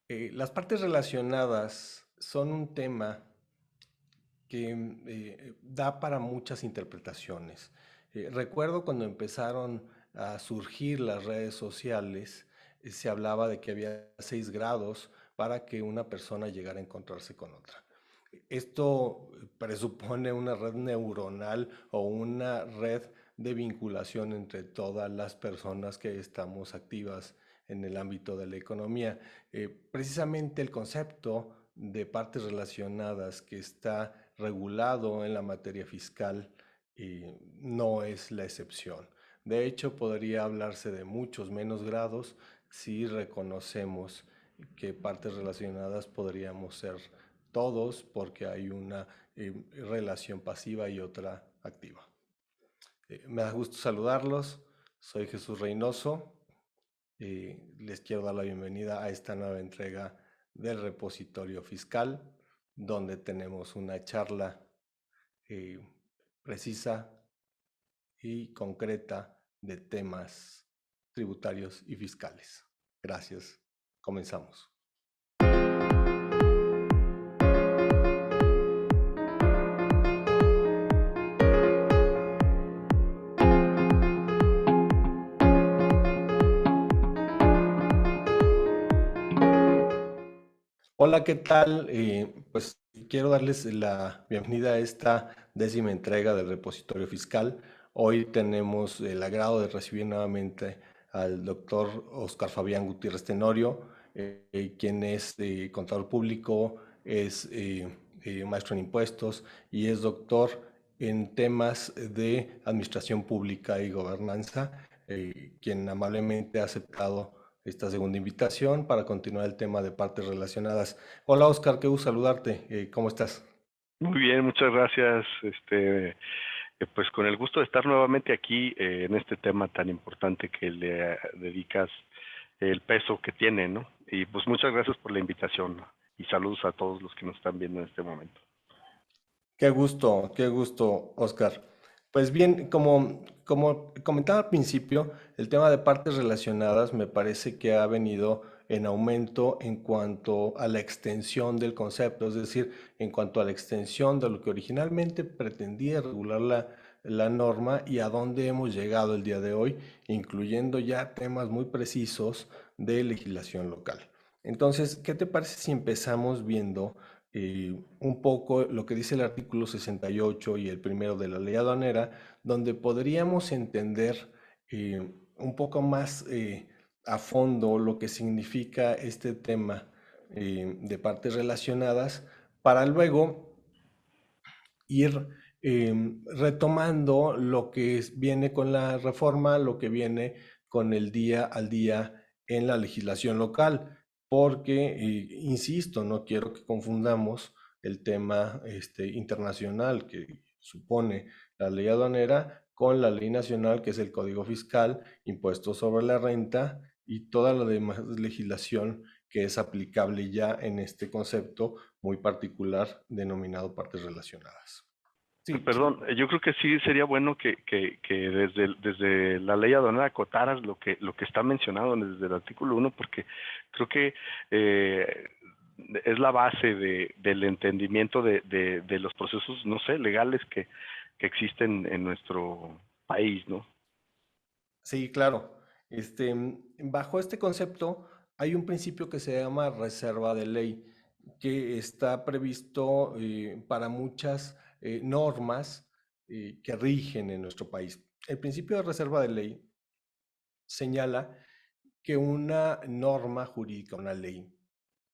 Las partes relacionadas son un tema que da para muchas interpretaciones. Recuerdo cuando empezaron a surgir las redes sociales, se hablaba de que había 6 grados para que una persona llegara a encontrarse con otra. Esto presupone una red neuronal o una red de vinculación entre todas las personas que estamos activas en el ámbito de la economía. Precisamente el concepto de partes relacionadas que está regulado en la materia fiscal no es la excepción. De hecho, podría hablarse de muchos menos grados si reconocemos que partes relacionadas podríamos ser todos porque hay una relación pasiva y otra activa. Me da gusto saludarlos, soy Jesús Reynoso y les quiero dar la bienvenida a esta nueva entrega del repositorio fiscal, donde tenemos una charla eh, precisa y concreta de temas tributarios y fiscales. Gracias. Comenzamos. Hola, ¿qué tal? Pues quiero darles la bienvenida a esta 10ª entrega del repositorio fiscal. Hoy tenemos el agrado de recibir nuevamente al doctor Oscar Fabián Gutiérrez Tenorio, quien es contador público, es maestro en impuestos y es doctor en temas de administración pública y gobernanza, quien amablemente ha aceptado esta segunda invitación para continuar el tema de partes relacionadas. Hola Oscar, qué gusto saludarte. ¿Cómo estás? Muy bien, muchas gracias. Pues con el gusto de estar nuevamente aquí en este tema tan importante que le dedicas el peso que tiene, ¿no? Y pues muchas gracias por la invitación y saludos a todos los que nos están viendo en este momento. Qué gusto, Oscar. Pues bien, como comentaba al principio, el tema de partes relacionadas me parece que ha venido en aumento en cuanto a la extensión del concepto, es decir, en cuanto a la extensión de lo que originalmente pretendía regular la norma y a dónde hemos llegado el día de hoy, incluyendo ya temas muy precisos de legislación local. Entonces, ¿qué te parece si empezamos viendo un poco lo que dice el artículo 68 y el primero de la ley aduanera, donde podríamos entender un poco más a fondo lo que significa este tema de partes relacionadas, para luego ir retomando lo que viene con la reforma, lo que viene con el día al día en la legislación local, porque, insisto, no quiero que confundamos el tema internacional que supone la ley aduanera con la ley nacional, que es el Código Fiscal, impuestos sobre la renta y toda la demás legislación que es aplicable ya en este concepto muy particular denominado partes relacionadas. Sí, Perdón, yo creo que sí sería bueno que desde la ley aduanera acotaras lo que está mencionado desde el artículo 1, porque creo que eh, es la base del entendimiento de los procesos, no sé, legales que existen en nuestro país, ¿no? sí, claro. Bajo este concepto hay un principio que se llama reserva de ley, que está previsto para muchas normas que rigen en nuestro país. El principio de reserva de ley señala que una norma jurídica, una ley,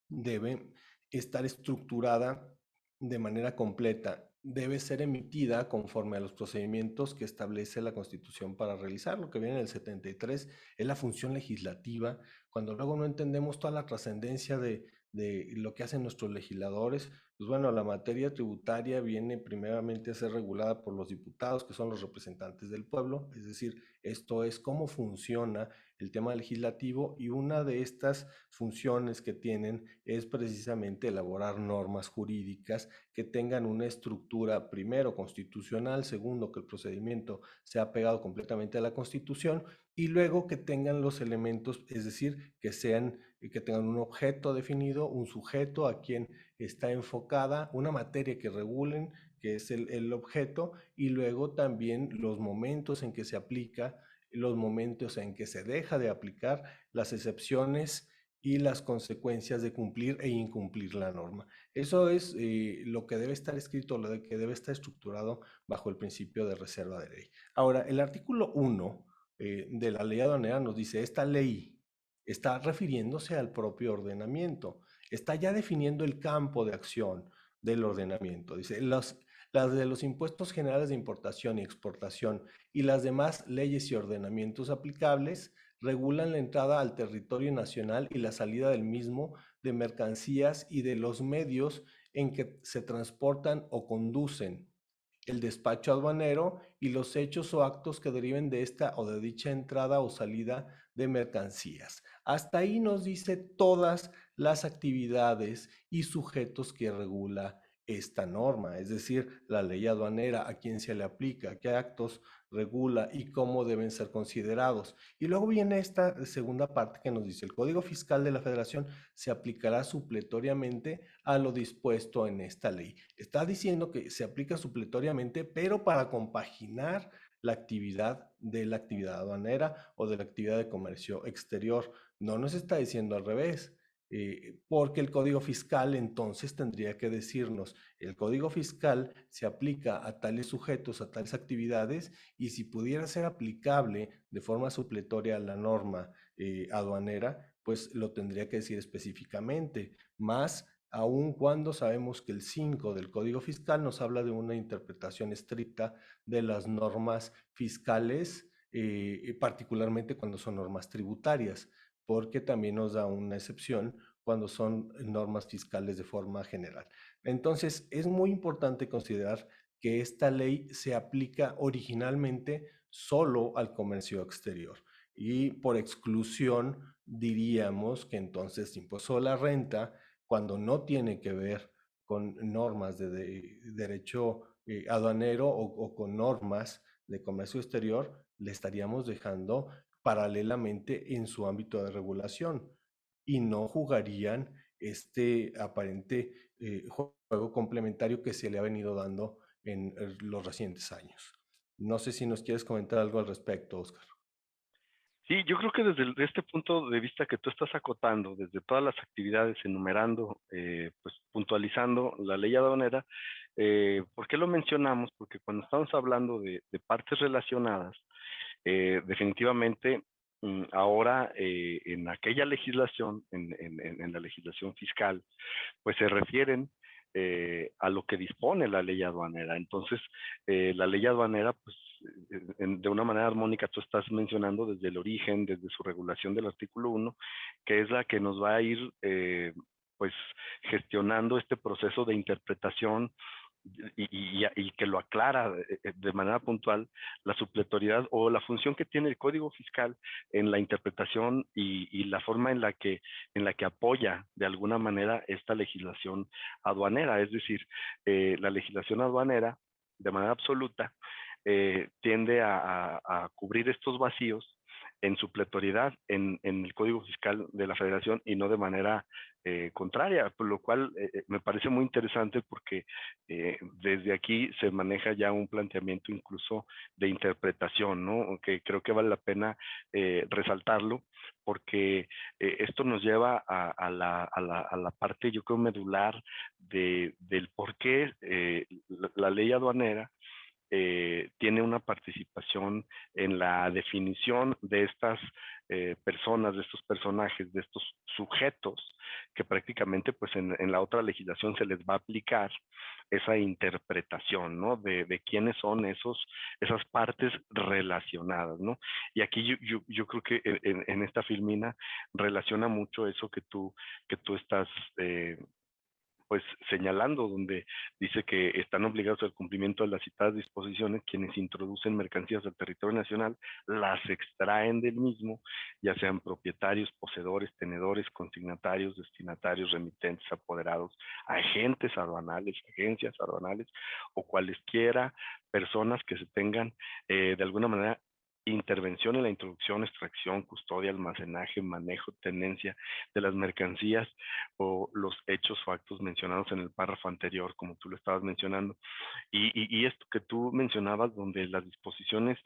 debe estar estructurada de manera completa, debe ser emitida conforme a los procedimientos que establece la Constitución para realizar. Lo que viene en el 73 es la función legislativa, cuando luego no entendemos toda la trascendencia de lo que hacen nuestros legisladores, Pues bueno, la materia tributaria viene primeramente a ser regulada por los diputados, que son los representantes del pueblo, es decir, esto es cómo funciona el tema legislativo y una de estas funciones que tienen es precisamente elaborar normas jurídicas que tengan una estructura, primero, constitucional, segundo, que el procedimiento sea pegado completamente a la Constitución y luego que tengan los elementos, es decir, que tengan un objeto definido, un sujeto a quien está enfocada, una materia que regulen, que es el objeto, y luego también los momentos en que se aplica, los momentos en que se deja de aplicar, las excepciones y las consecuencias de cumplir e incumplir la norma. Eso es lo que debe estar escrito, lo que debe estar estructurado bajo el principio de reserva de ley. Ahora, el artículo 1 de la ley aduanera nos dice, esta ley está refiriéndose al propio ordenamiento, está ya definiendo el campo de acción del ordenamiento. Dice, las de los impuestos generales de importación y exportación y las demás leyes y ordenamientos aplicables regulan la entrada al territorio nacional y la salida del mismo de mercancías y de los medios en que se transportan o conducen, el despacho aduanero y los hechos o actos que deriven de esta o de dicha entrada o salida de mercancías. Hasta ahí nos dice todas las actividades y sujetos que regula esta norma, es decir, la ley aduanera, a quién se le aplica, qué actos regula y cómo deben ser considerados. Y luego viene esta segunda parte que nos dice, el Código Fiscal de la Federación se aplicará supletoriamente a lo dispuesto en esta ley. Está diciendo que se aplica supletoriamente, pero para compaginar la actividad aduanera o de la actividad de comercio exterior. No nos está diciendo al revés, porque el Código Fiscal entonces tendría que decirnos, el Código Fiscal se aplica a tales sujetos, a tales actividades, y si pudiera ser aplicable de forma supletoria a la norma aduanera, pues lo tendría que decir específicamente, más aun cuando sabemos que el 5 del Código Fiscal nos habla de una interpretación estricta de las normas fiscales, particularmente cuando son normas tributarias, porque también nos da una excepción cuando son normas fiscales de forma general. Entonces, es muy importante considerar que esta ley se aplica originalmente solo al comercio exterior y por exclusión diríamos que entonces impuesto a la renta, cuando no tiene que ver con normas de derecho aduanero o con normas de comercio exterior, le estaríamos dejando paralelamente en su ámbito de regulación y no jugarían este aparente juego complementario que se le ha venido dando en los recientes años. No sé si nos quieres comentar algo al respecto, Oscar. Sí, yo creo que desde este punto de vista que tú estás acotando, desde todas las actividades, enumerando, pues puntualizando la ley aduanera, ¿por qué lo mencionamos? Porque cuando estamos hablando de partes relacionadas, definitivamente ahora en aquella legislación, en la legislación fiscal, pues se refieren a lo que dispone la ley aduanera. Entonces, la ley aduanera, pues, de una manera armónica, tú estás mencionando desde el origen, desde su regulación del artículo 1, que es la que nos va a ir, pues, gestionando este proceso de interpretación y que lo aclara de manera puntual la supletoriedad o la función que tiene el Código Fiscal en la interpretación y la forma en la que apoya de alguna manera esta legislación aduanera. Es decir, la legislación aduanera, de manera absoluta, tiende a cubrir estos vacíos en supletoriedad en el Código Fiscal de la Federación y no de manera contraria, por lo cual me parece muy interesante porque desde aquí se maneja ya un planteamiento incluso de interpretación, ¿no? Que creo que vale la pena resaltarlo porque esto nos lleva a la parte, yo creo, medular del por qué la ley aduanera tiene una participación en la definición de estas personas, de estos personajes, de estos sujetos, que prácticamente pues en la otra legislación se les va a aplicar esa interpretación, ¿no? De quiénes son esas partes relacionadas, ¿no? Y aquí yo creo que en esta filmina relaciona mucho eso que tú estás pues señalando, donde dice que están obligados al cumplimiento de las citadas disposiciones quienes introducen mercancías al territorio nacional, las extraen del mismo, ya sean propietarios, poseedores, tenedores, consignatarios, destinatarios, remitentes, apoderados, agentes aduanales, agencias aduanales o cualesquiera personas que se tengan de alguna manera intervención en la introducción, extracción, custodia, almacenaje, manejo, tenencia de las mercancías o los hechos o actos mencionados en el párrafo anterior, como tú lo estabas mencionando. Y esto que tú mencionabas, donde las disposiciones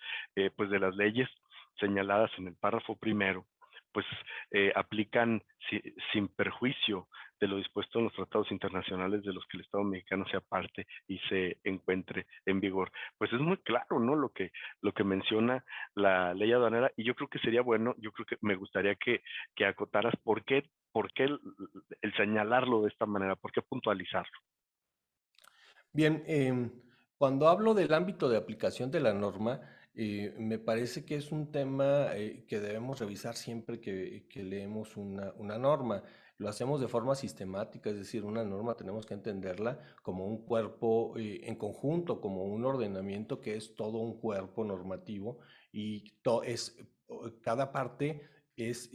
pues de las leyes señaladas en el párrafo primero, pues aplican sin perjuicio de lo dispuesto en los tratados internacionales de los que el Estado mexicano sea parte y se encuentre en vigor. Pues es muy claro, ¿no? Lo que menciona la ley aduanera, y yo creo que sería bueno, yo creo que me gustaría que acotaras por qué el señalarlo de esta manera, por qué puntualizarlo. Bien, cuando hablo del ámbito de aplicación de la norma, me parece que es un tema que debemos revisar siempre que leemos una norma. Lo hacemos de forma sistemática, es decir, una norma tenemos que entenderla como un cuerpo en conjunto, como un ordenamiento que es todo un cuerpo normativo y cada parte es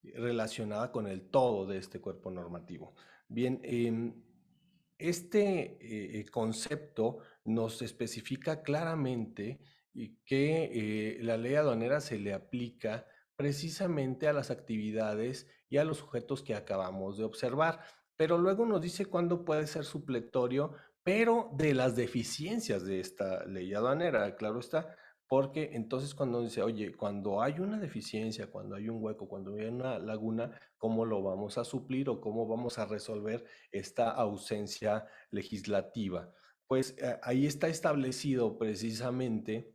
relacionada con el todo de este cuerpo normativo. Bien, este concepto nos especifica claramente que la ley aduanera se le aplica precisamente a las actividades y a los sujetos que acabamos de observar, pero luego nos dice cuándo puede ser supletorio, pero de las deficiencias de esta ley aduanera, claro está, porque entonces cuando dice, oye, cuando hay una deficiencia, cuando hay un hueco, cuando hay una laguna, ¿cómo lo vamos a suplir o cómo vamos a resolver esta ausencia legislativa? Pues ahí está establecido precisamente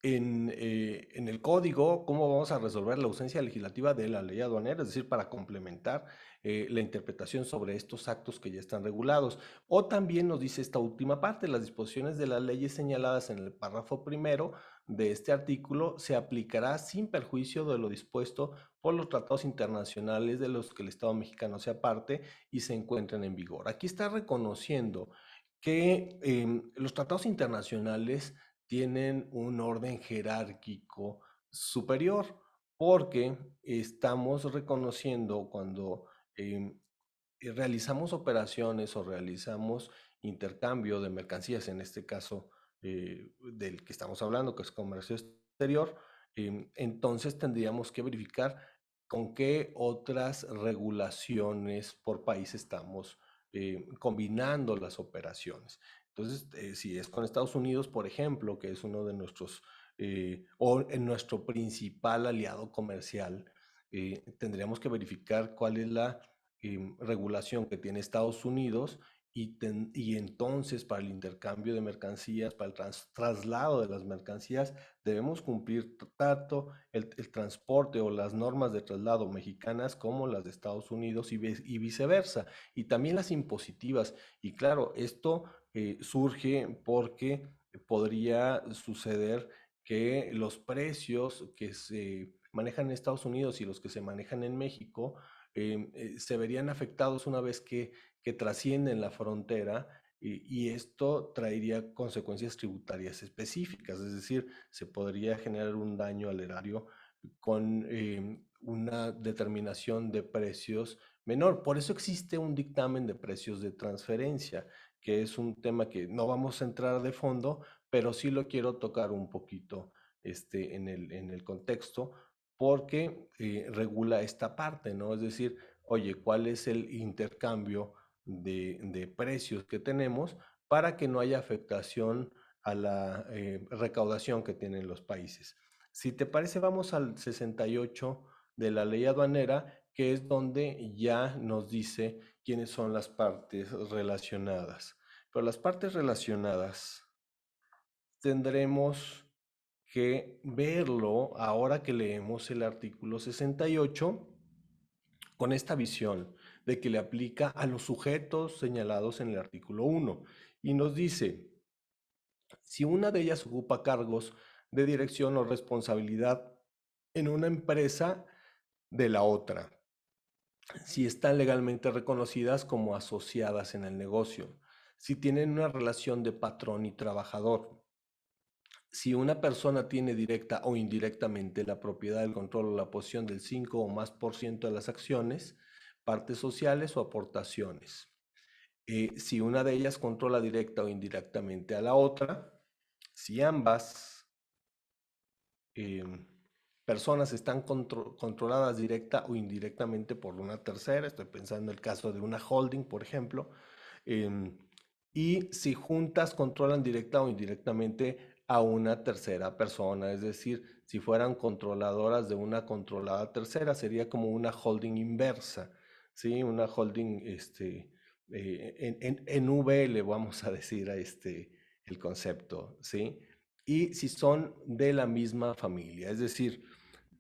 en el código cómo vamos a resolver la ausencia legislativa de la ley aduanera, es decir, para complementar la interpretación sobre estos actos que ya están regulados. O también nos dice esta última parte, las disposiciones de las leyes señaladas en el párrafo primero de este artículo se aplicará sin perjuicio de lo dispuesto por los tratados internacionales de los que el Estado mexicano sea parte y se encuentren en vigor. Aquí está reconociendo que los tratados internacionales tienen un orden jerárquico superior, porque estamos reconociendo cuando realizamos operaciones o realizamos intercambio de mercancías, en este caso del que estamos hablando, que es comercio exterior, entonces tendríamos que verificar con qué otras regulaciones por país estamos combinando las operaciones. Entonces, si es con Estados Unidos, por ejemplo, que es uno de nuestros, o en nuestro principal aliado comercial, tendríamos que verificar cuál es la regulación que tiene Estados Unidos y entonces para el intercambio de mercancías, para el traslado de las mercancías, debemos cumplir tanto el transporte o las normas de traslado mexicanas como las de Estados Unidos y viceversa. Y también las impositivas. Y claro, esto surge porque podría suceder que los precios que se manejan en Estados Unidos y los que se manejan en México se verían afectados una vez que trascienden la frontera y esto traería consecuencias tributarias específicas, es decir, se podría generar un daño al erario con una determinación de precios menor. Por eso existe un dictamen de precios de transferencia, que es un tema que no vamos a entrar de fondo, pero sí lo quiero tocar un poquito en el contexto, porque regula esta parte, ¿no? Es decir, oye, ¿cuál es el intercambio de precios que tenemos para que no haya afectación a la recaudación que tienen los países? Si te parece, vamos al 68 de la ley aduanera, que es donde ya nos dice quiénes son las partes relacionadas. Pero las partes relacionadas tendremos que verlo ahora que leemos el artículo 68 con esta visión de que le aplica a los sujetos señalados en el artículo 1 y nos dice, si una de ellas ocupa cargos de dirección o responsabilidad en una empresa de la otra, si están legalmente reconocidas como asociadas en el negocio, si tienen una relación de patrón y trabajador, si una persona tiene directa o indirectamente la propiedad, el control o la posesión del 5 o más por ciento de las acciones, partes sociales o aportaciones. Si una de ellas controla directa o indirectamente a la otra, si ambas eh, personas están controladas directa o indirectamente por una tercera, estoy pensando en el caso de una holding, por ejemplo, eh, y si juntas controlan directa o indirectamente a una tercera persona, es decir, si fueran controladoras de una controlada tercera, sería como una holding inversa, ¿sí? Una holding, en V le vamos a decir a el concepto, ¿sí? Y si son de la misma familia. Es decir,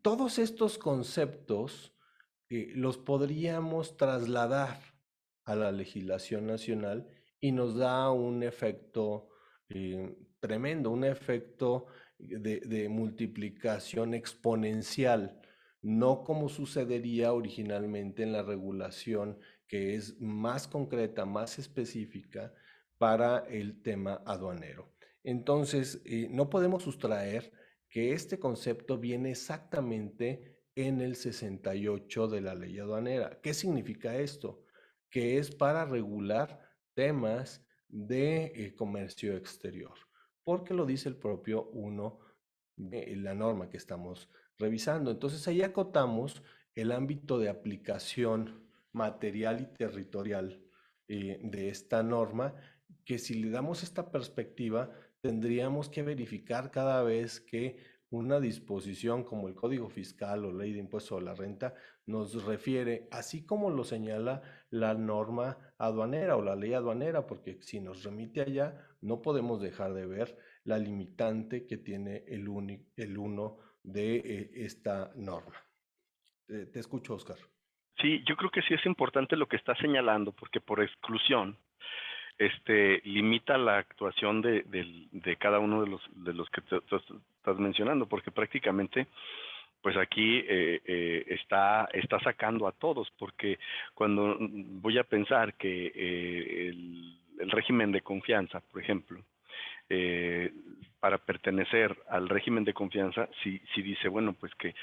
todos estos conceptos los podríamos trasladar a la legislación nacional y nos da un efecto tremendo, un efecto de multiplicación exponencial, no como sucedería originalmente en la regulación que es más concreta, más específica para el tema aduanero. Entonces, no podemos sustraer que este concepto viene exactamente en el 68 de la ley aduanera. ¿Qué significa esto? Que es para regular temas de comercio exterior, porque lo dice el propio uno de la norma que estamos revisando. Entonces ahí acotamos el ámbito de aplicación material y territorial de esta norma, que si le damos esta perspectiva, tendríamos que verificar cada vez que una disposición como el Código Fiscal o Ley de Impuesto a la Renta nos refiere, así como lo señala la norma aduanera o la ley aduanera, porque si nos remite allá, no podemos dejar de ver la limitante que tiene el uno de esta norma. Te escucho, Oscar. Sí, yo creo que sí es importante lo que está señalando, porque por exclusión, limita la actuación de cada uno de los que te estás mencionando, porque prácticamente, pues aquí está sacando a todos, porque cuando voy a pensar que el régimen de confianza, por ejemplo, eh, para pertenecer al régimen de confianza, si dice, bueno, pues que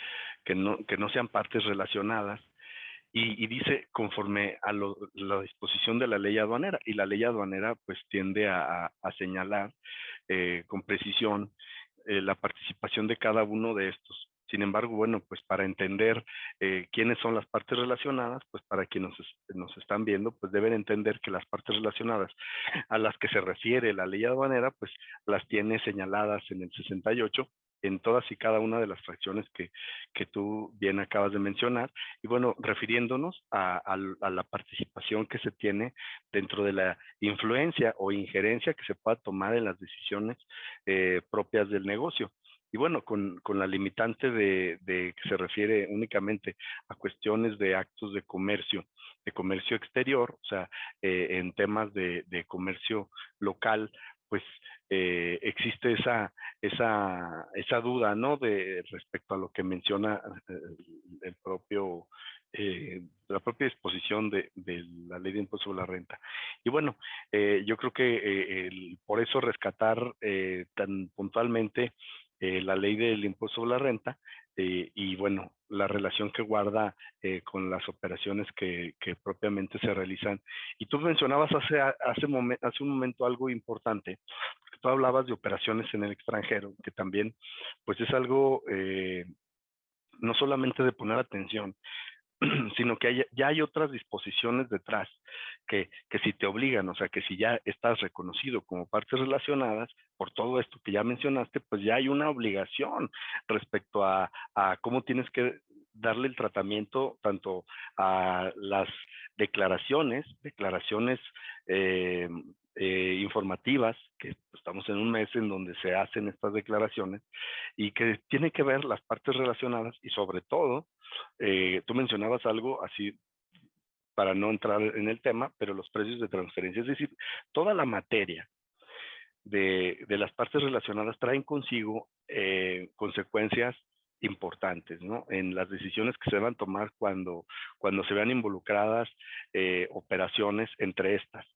no sean partes relacionadas, y dice conforme a la disposición de la ley aduanera, y la ley aduanera pues tiende a señalar con precisión la participación de cada uno de estos. Sin embargo, bueno, pues para entender quiénes son las partes relacionadas, pues para quienes nos están viendo, pues deben entender que las partes relacionadas a las que se refiere la ley aduanera, pues las tiene señaladas en el 68 en todas y cada una de las fracciones que tú bien acabas de mencionar. Y bueno, refiriéndonos a la participación que se tiene dentro de la influencia o injerencia que se pueda tomar en las decisiones propias del negocio. Y bueno, con la limitante de que se refiere únicamente a cuestiones de actos de comercio exterior, o sea, en temas de comercio local, pues existe esa duda, ¿no? De respecto a lo que menciona el propio, la propia disposición de la ley de impuesto sobre la renta. Y bueno, yo creo que por eso rescatar tan puntualmente la ley del impuesto sobre la renta y bueno, la relación que guarda con las operaciones que propiamente se realizan. Y tú mencionabas hace un momento algo importante, porque tú hablabas de operaciones en el extranjero, que también pues es algo no solamente de poner atención, sino que ya hay otras disposiciones detrás que si te obligan, o sea, que si ya estás reconocido como partes relacionadas por todo esto que ya mencionaste, pues ya hay una obligación respecto a cómo tienes que darle el tratamiento tanto a las declaraciones eh, informativas, que estamos en un mes en donde se hacen estas declaraciones, y que tiene que ver las partes relacionadas y sobre todo tú mencionabas algo así para no entrar en el tema, pero los precios de transferencia, es decir, toda la materia de las partes relacionadas traen consigo consecuencias importantes, ¿no? En las decisiones que se van a tomar cuando se vean involucradas operaciones entre estas.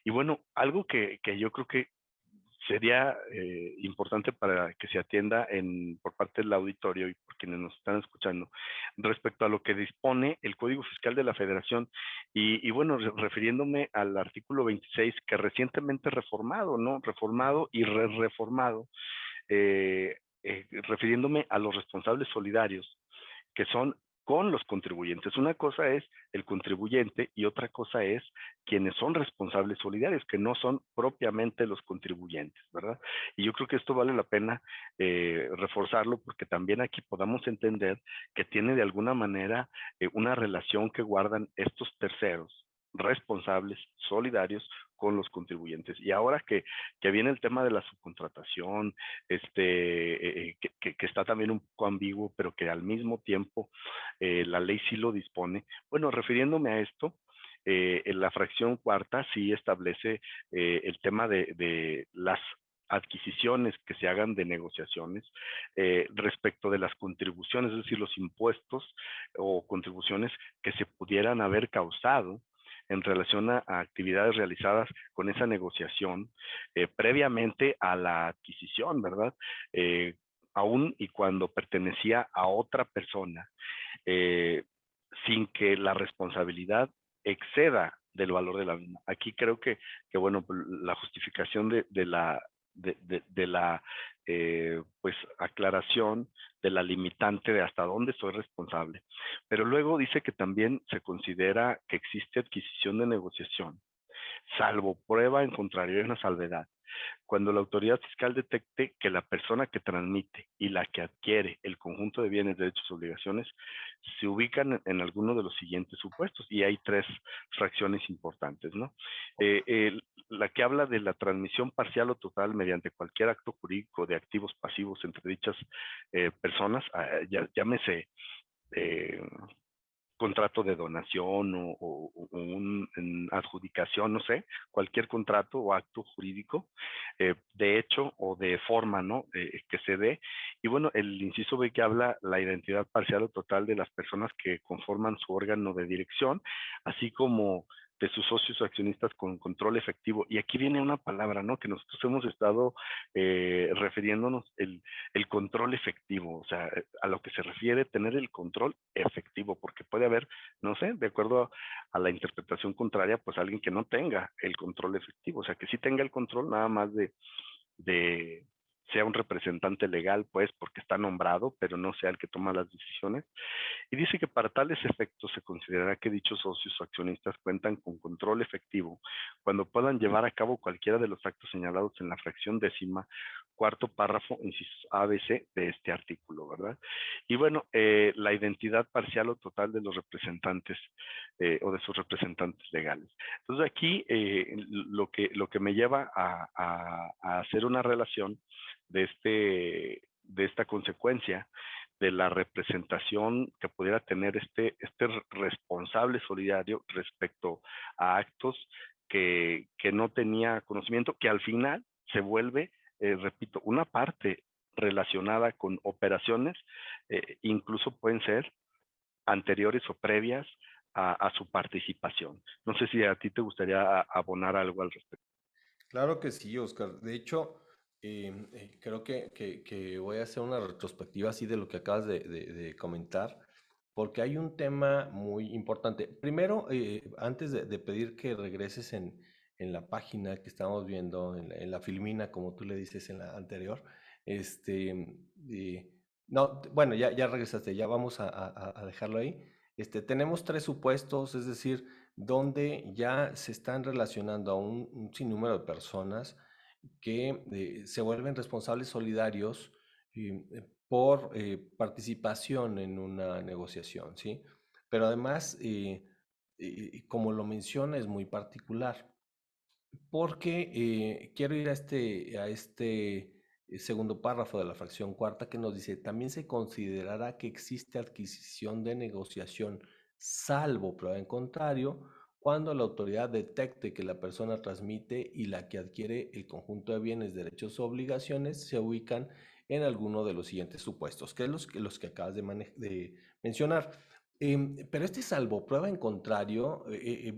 Y bueno, algo que yo creo que sería importante para que se atienda por parte del auditorio y por quienes nos están escuchando respecto a lo que dispone el Código Fiscal de la Federación y bueno, refiriéndome al artículo 26 que recientemente reformado, ¿no? Reformado y reformado, refiriéndome a los responsables solidarios, que son con los contribuyentes. Una cosa es el contribuyente y otra cosa es quienes son responsables solidarios, que no son propiamente los contribuyentes, ¿verdad? Y yo creo que esto vale la pena reforzarlo porque también aquí podamos entender que tiene de alguna manera una relación que guardan estos terceros responsables, solidarios con los contribuyentes. Y ahora que viene el tema de la subcontratación, que está también un poco ambiguo, pero que al mismo tiempo la ley sí lo dispone. Bueno, refiriéndome a esto, en la fracción cuarta sí establece el tema de las adquisiciones que se hagan de negociaciones respecto de las contribuciones, es decir, los impuestos o contribuciones que se pudieran haber causado en relación a actividades realizadas con esa negociación previamente a la adquisición, ¿verdad? Aún y cuando pertenecía a otra persona, eh, sin que la responsabilidad exceda del valor de la misma. Aquí creo que bueno, la justificación de la pues aclaración de la limitante de hasta dónde soy responsable. Pero luego dice que también se considera que existe adquisición de negociación, salvo prueba en contrario, hay una salvedad. Cuando la autoridad fiscal detecte que la persona que transmite y la que adquiere el conjunto de bienes, derechos y obligaciones se ubican en alguno de los siguientes supuestos, y hay tres fracciones importantes, ¿no? La que habla de la transmisión parcial o total mediante cualquier acto jurídico de activos pasivos entre dichas personas, llámese eh, contrato de donación o adjudicación, no sé, cualquier contrato o acto jurídico, de hecho o de forma, ¿no? Que se dé. Y bueno, el inciso B que habla la identidad parcial o total de las personas que conforman su órgano de dirección, así como de sus socios o accionistas con control efectivo. Y aquí viene una palabra, ¿no? Que nosotros hemos estado refiriéndonos el control efectivo, o sea, a lo que se refiere tener el control efectivo, porque puede haber, no sé, de acuerdo a la interpretación contraria, pues alguien que no tenga el control efectivo, o sea, que sí tenga el control nada más de sea un representante legal, pues, porque está nombrado, pero no sea el que toma las decisiones. Y dice que para tales efectos se considerará que dichos socios o accionistas cuentan con control efectivo cuando puedan llevar a cabo cualquiera de los actos señalados en la fracción décima, cuarto párrafo, incisos A, B, C de este artículo, ¿verdad? Y bueno, la identidad parcial o total de los representantes o de sus representantes legales. Entonces aquí lo que me lleva a hacer una relación de esta consecuencia de la representación que pudiera tener este responsable solidario respecto a actos que no tenía conocimiento, que al final se vuelve, repito, una parte relacionada con operaciones, incluso pueden ser anteriores o previas a su participación. No sé si a ti te gustaría abonar algo al respecto. Claro que sí, Oscar. De hecho, creo que voy a hacer una retrospectiva así de lo que acabas de comentar, porque hay un tema muy importante. Primero, antes de pedir que regreses en la página que estábamos viendo, en la filmina, como tú le dices en la anterior, este, eh, no, bueno, ya regresaste, ya vamos a dejarlo ahí. Tenemos tres supuestos, es decir, donde ya se están relacionando a un sinnúmero de personas que se vuelven responsables solidarios por participación en una negociación, ¿sí? Pero además, como lo menciona, es muy particular, porque quiero ir a este segundo párrafo de la fracción cuarta que nos dice, también se considerará que existe adquisición de negociación, salvo prueba en contrario, cuando la autoridad detecte que la persona transmite y la que adquiere el conjunto de bienes, derechos o obligaciones se ubican en alguno de los siguientes supuestos, que es los que acabas de mencionar. Pero este salvo prueba en contrario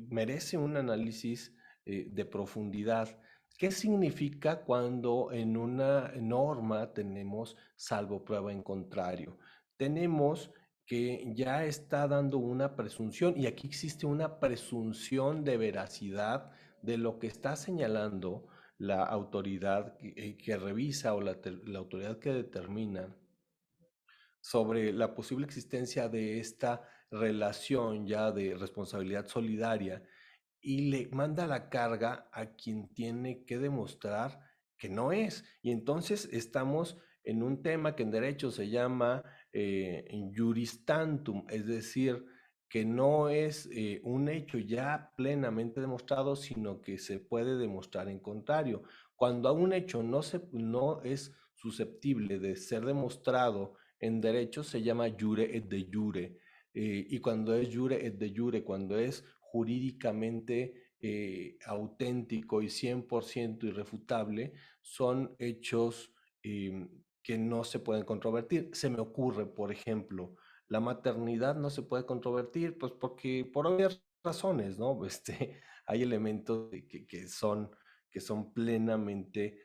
merece un análisis de profundidad. ¿Qué significa cuando en una norma tenemos salvo prueba en contrario? Tenemos que ya está dando una presunción, y aquí existe una presunción de veracidad de lo que está señalando la autoridad que revisa, o la autoridad que determina sobre la posible existencia de esta relación ya de responsabilidad solidaria, y le manda la carga a quien tiene que demostrar que no es. Y entonces estamos en un tema que en derecho se llama juris tantum, es decir, que no es un hecho ya plenamente demostrado, sino que se puede demostrar en contrario. Cuando a un hecho no es susceptible de ser demostrado en derecho, se llama jure et de jure. Y cuando es jure et de jure, cuando es jurídicamente auténtico y 100% irrefutable, son hechos que no se pueden controvertir. Se me ocurre, por ejemplo, la maternidad no se puede controvertir, pues porque por obvias razones, ¿no? Hay elementos que son plenamente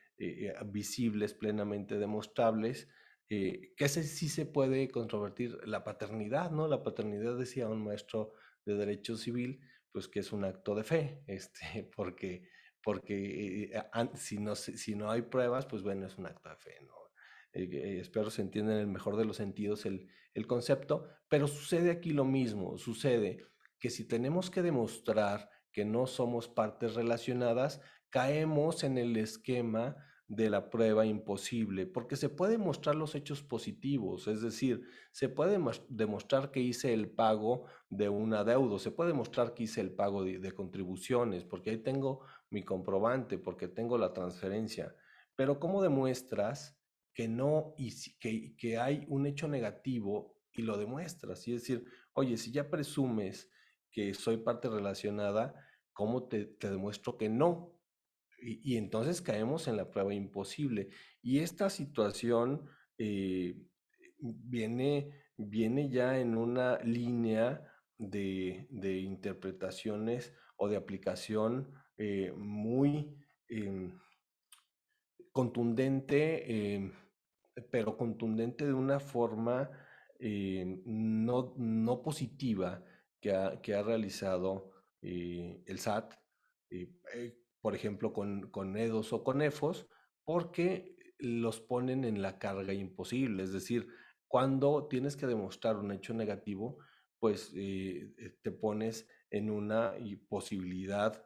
visibles, plenamente demostrables, que ese sí se puede controvertir. La paternidad, ¿no? La paternidad, decía un maestro de derecho civil, pues que es un acto de fe, porque si no hay pruebas, pues bueno, es un acto de fe, ¿no? Espero se entienda en el mejor de los sentidos el concepto, pero sucede aquí lo mismo. Sucede que si tenemos que demostrar que no somos partes relacionadas, caemos en el esquema de la prueba imposible, porque se pueden mostrar los hechos positivos, es decir, se puede demostrar que hice el pago de un adeudo, se puede demostrar que hice el pago de contribuciones, porque ahí tengo mi comprobante, porque tengo la transferencia. Pero ¿cómo demuestras que no, y que hay un hecho negativo y lo demuestras? Y es decir, oye, si ya presumes que soy parte relacionada, ¿cómo te demuestro que no? Y entonces caemos en la prueba imposible. Y esta situación viene ya en una línea de interpretaciones o de aplicación muy contundente, pero contundente de una forma no positiva que ha realizado el SAT, por ejemplo, con EDOS o con EFOS, porque los ponen en la carga imposible. Es decir, cuando tienes que demostrar un hecho negativo, pues te pones en una posibilidad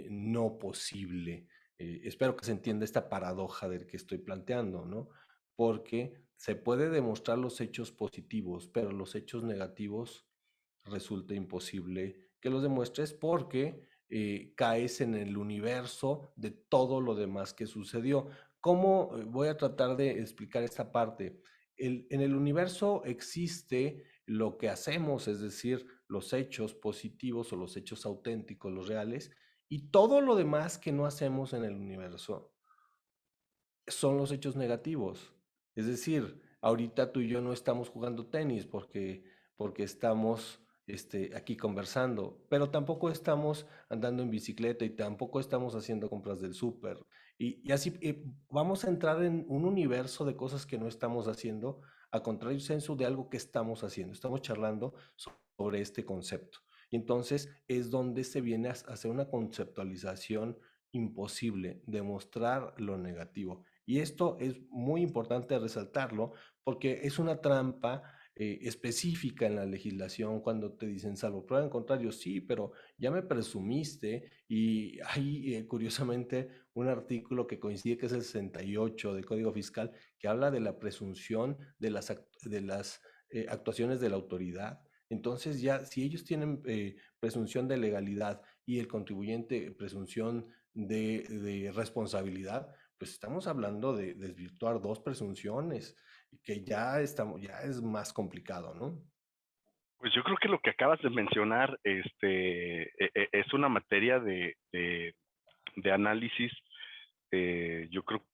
no posible. Espero que se entienda esta paradoja del que estoy planteando, ¿no? Porque se puede demostrar los hechos positivos, pero los hechos negativos resulta imposible que los demuestres, porque caes en el universo de todo lo demás que sucedió. ¿Cómo voy a tratar de explicar esta parte? En el universo existe lo que hacemos, es decir, los hechos positivos o los hechos auténticos, los reales, y todo lo demás que no hacemos en el universo son los hechos negativos. Es decir, ahorita tú y yo no estamos jugando tenis porque estamos aquí conversando, pero tampoco estamos andando en bicicleta y tampoco estamos haciendo compras del súper. Y así vamos a entrar en un universo de cosas que no estamos haciendo, a contrario senso de algo que estamos haciendo. Estamos charlando sobre este concepto. Y entonces es donde se viene a hacer una conceptualización imposible, demostrar lo negativo. Y esto es muy importante resaltarlo, porque es una trampa específica en la legislación cuando te dicen salvo prueba en contrario. Sí, pero ya me presumiste. Y hay curiosamente un artículo que coincide, que es el 68 del Código Fiscal, que habla de la presunción de las actuaciones de la autoridad. Entonces ya, si ellos tienen presunción de legalidad y el contribuyente presunción de responsabilidad, pues estamos hablando de desvirtuar dos presunciones, que ya es más complicado, ¿no? Pues yo creo que lo que acabas de mencionar, es una materia de análisis, yo creo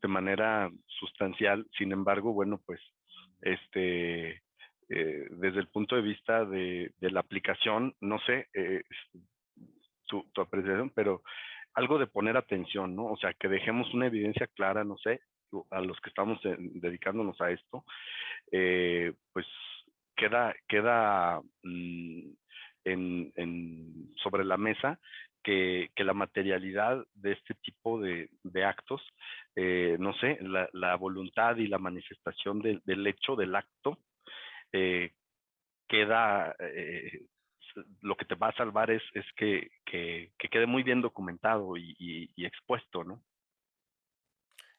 de manera sustancial. Sin embargo, bueno, pues desde el punto de vista de la aplicación, no sé tu apreciación, pero algo de poner atención, ¿no? O sea, que dejemos una evidencia clara, no sé, a los que estamos dedicándonos a esto, pues queda sobre la mesa que la materialidad de este tipo de actos, no sé, la voluntad y la manifestación del hecho, del acto, eh, queda, lo que te va a salvar es que quede muy bien documentado y expuesto, ¿no?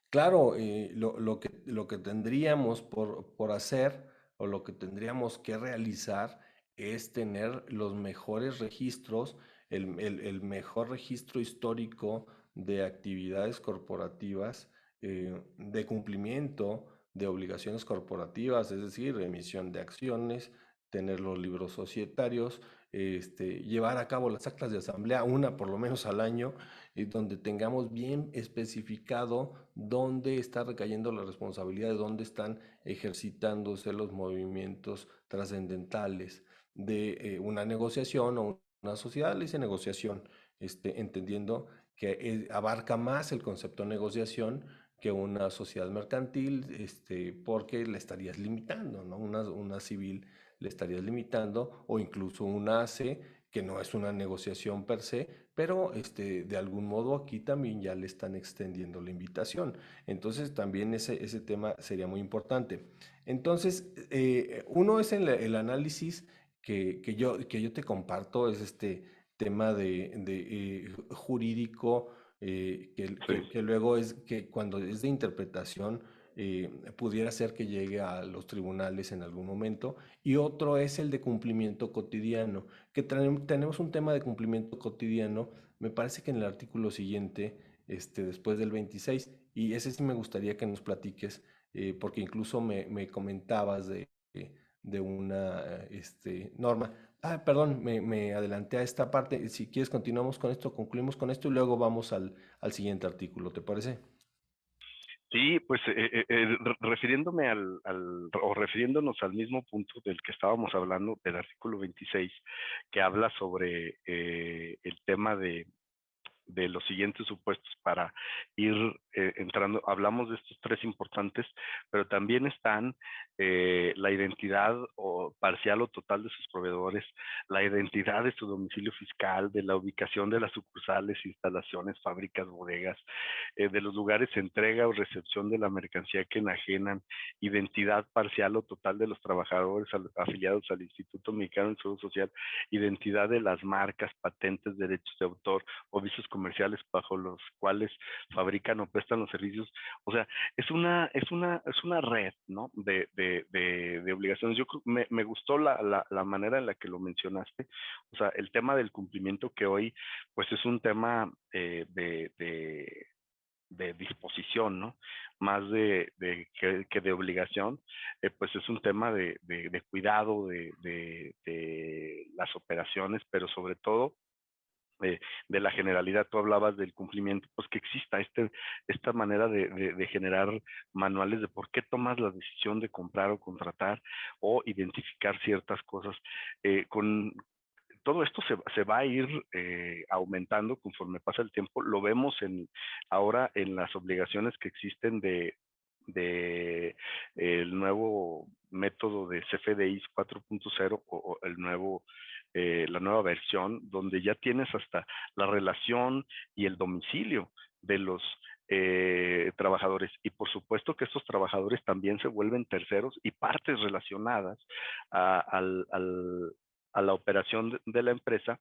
Claro, lo que tendríamos por hacer o lo que tendríamos que realizar es tener los mejores registros, el mejor registro histórico de actividades corporativas, de cumplimiento de obligaciones corporativas, es decir, emisión de acciones, tener los libros societarios, llevar a cabo las actas de asamblea, una por lo menos al año, donde tengamos bien especificado dónde está recayendo la responsabilidad, de dónde están ejercitándose los movimientos trascendentales de una negociación o una sociedad, le dice negociación, entendiendo que abarca más el concepto negociación que una sociedad mercantil, porque le estarías limitando, ¿no? Una civil le estarías limitando, o incluso una ACE, que no es una negociación per se, pero de algún modo aquí también ya le están extendiendo la invitación. Entonces también ese tema sería muy importante. Entonces, uno es el análisis que yo te comparto, es este tema jurídico, Sí. que luego es que cuando es de interpretación, pudiera ser que llegue a los tribunales en algún momento, y otro es el de cumplimiento cotidiano, que tenemos un tema de cumplimiento cotidiano, me parece que en el artículo siguiente, después del 26, y ese sí me gustaría que nos platiques, porque incluso me comentabas de una norma. Ah, perdón, me adelanté a esta parte. Si quieres, continuamos con esto, concluimos con esto y luego vamos al siguiente artículo, ¿te parece? Sí, pues refiriéndome o refiriéndonos al mismo punto del que estábamos hablando, del artículo 26, que habla sobre el tema de los siguientes supuestos para ir entrando. Hablamos de estos tres importantes, pero también están la identidad o parcial o total de sus proveedores, la identidad de su domicilio fiscal, de la ubicación de las sucursales, instalaciones, fábricas, bodegas, de los lugares de entrega o recepción de la mercancía que enajenan, identidad parcial o total de los trabajadores afiliados al Instituto Mexicano del Seguro Social, identidad de las marcas, patentes, derechos de autor o vicios comerciales bajo los cuales fabrican o prestan los servicios. O sea, es una red, ¿no? De obligaciones. Me gustó la manera en la que lo mencionaste. O sea, el tema del cumplimiento, que hoy pues es un tema de disposición, ¿no? Más que de obligación, pues es un tema de cuidado de las operaciones, pero sobre todo de la generalidad. Tú hablabas del cumplimiento, pues que exista esta manera de generar manuales de por qué tomas la decisión de comprar o contratar o identificar ciertas cosas. Con todo esto se va a ir aumentando conforme pasa el tiempo. Lo vemos ahora en las obligaciones que existen de el nuevo método de CFDI 4.0 o el nuevo la nueva versión, donde ya tienes hasta la relación y el domicilio de los trabajadores. Y por supuesto que estos trabajadores también se vuelven terceros y partes relacionadas a, al, al, a la operación de la empresa,